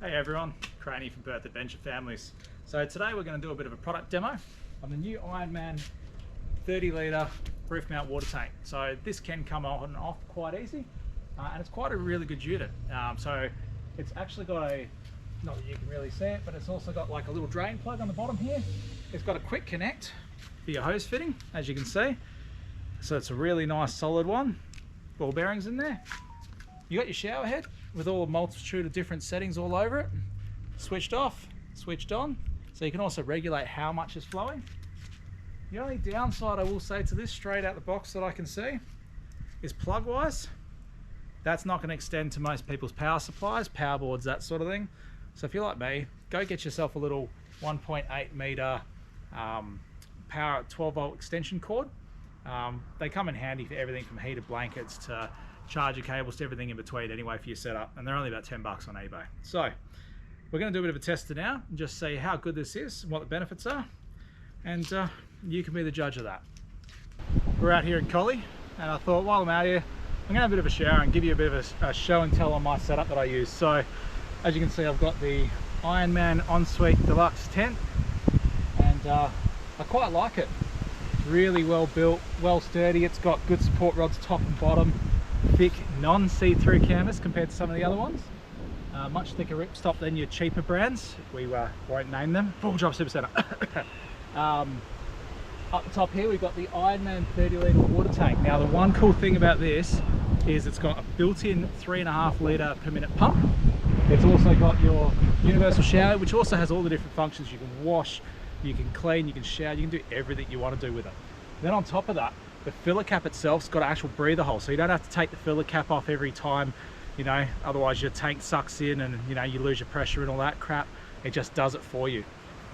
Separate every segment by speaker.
Speaker 1: Hey everyone, Craney from Perth Adventure Families. So today we're going to do a bit of a product demo on the new Ironman 30 litre roof mount water tank. So this can come on and off quite easy, and it's quite a really good unit. So it's actually got a, not that you can really see it, but it's also got like a little drain plug on the bottom here. It's got a quick connect for your hose fitting, as you can see. So it's a really nice solid one. Ball bearings in there. You got your shower head with all a multitude of different settings all over it. Switched off, switched on. So you can also regulate how much is flowing. The only downside I will say to this straight out the box that I can see is plug wise. That's not going to extend to most people's power supplies, power boards, that sort of thing. So if you're like me, go get yourself a little 1.8 meter power 12 volt extension cord. They come in handy for everything from heated blankets to charger cables to everything in between anyway for your setup, and they're only about 10 bucks on eBay. So we're going to do a bit of a tester now and just see how good this is and what the benefits are, and you can be the judge of that. We're out here in Collie, and I thought while I'm out here I'm going to have a bit of a shower and give you a bit of a show and tell on my setup that I use. So as you can see, I've got the Ironman Ensuite Deluxe tent, and I quite like it. It's really well built, well sturdy. It's got good support rods top and bottom, thick non-see-through canvas compared to some of the other ones. Much thicker ripstop than your cheaper brands. We won't name them. Full Drop Supercenter. Up the top here we've got the Ironman 30 litre water tank. Now the one cool thing about this is it's got a built-in 3.5 litre per minute pump. It's also got your universal shower, which also has all the different functions. You can wash, you can clean, you can shower, you can do everything you want to do with it. Then on top of that, the filler cap itself's got an actual breather hole, so you don't have to take the filler cap off every time, you know, otherwise your tank sucks in and, you know, you lose your pressure and all that crap. It just does it for you.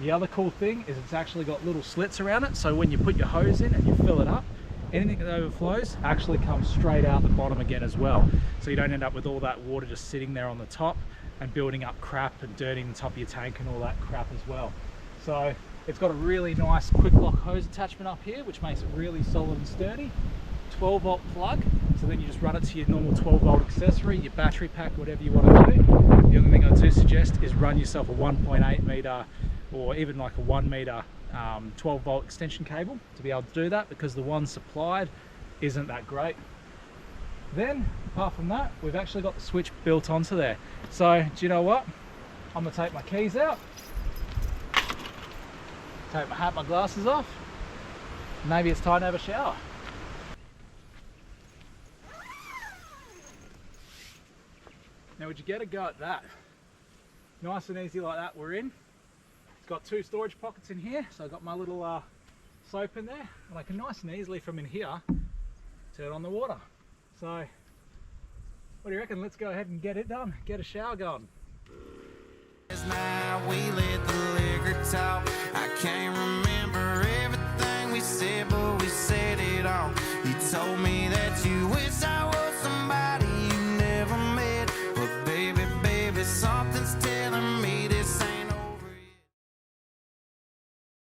Speaker 1: The other cool thing is it's actually got little slits around it, so when you put your hose in and you fill it up, anything that overflows actually comes straight out the bottom again as well. So you don't end up with all that water just sitting there on the top and building up crap and dirtying the top of your tank and all that crap as well. So it's got a really nice quick lock hose attachment up here, which makes it really solid and sturdy. 12 volt plug, so then you just run it to your normal 12 volt accessory, your battery pack, whatever you want to do. The only thing I do suggest is run yourself a 1.8 meter or even like a 1 meter 12 volt extension cable to be able to do that, because the one supplied isn't that great. Then apart from that, we've actually got the switch built onto there. So do you know what? I'm gonna take my keys out, take my hat, my glasses off. Maybe it's time to have a shower. Now would you get a go at that? Nice and easy like that, we're in. It's got 2 storage pockets in here, so I've got my little soap in there, and I can nice and easily from in here turn on the water. So what do you reckon? Let's go ahead and get it done, get a shower going.
Speaker 2: Now we let the liquor talk. I can't remember everything we said, but we said it all. You told me that you wish I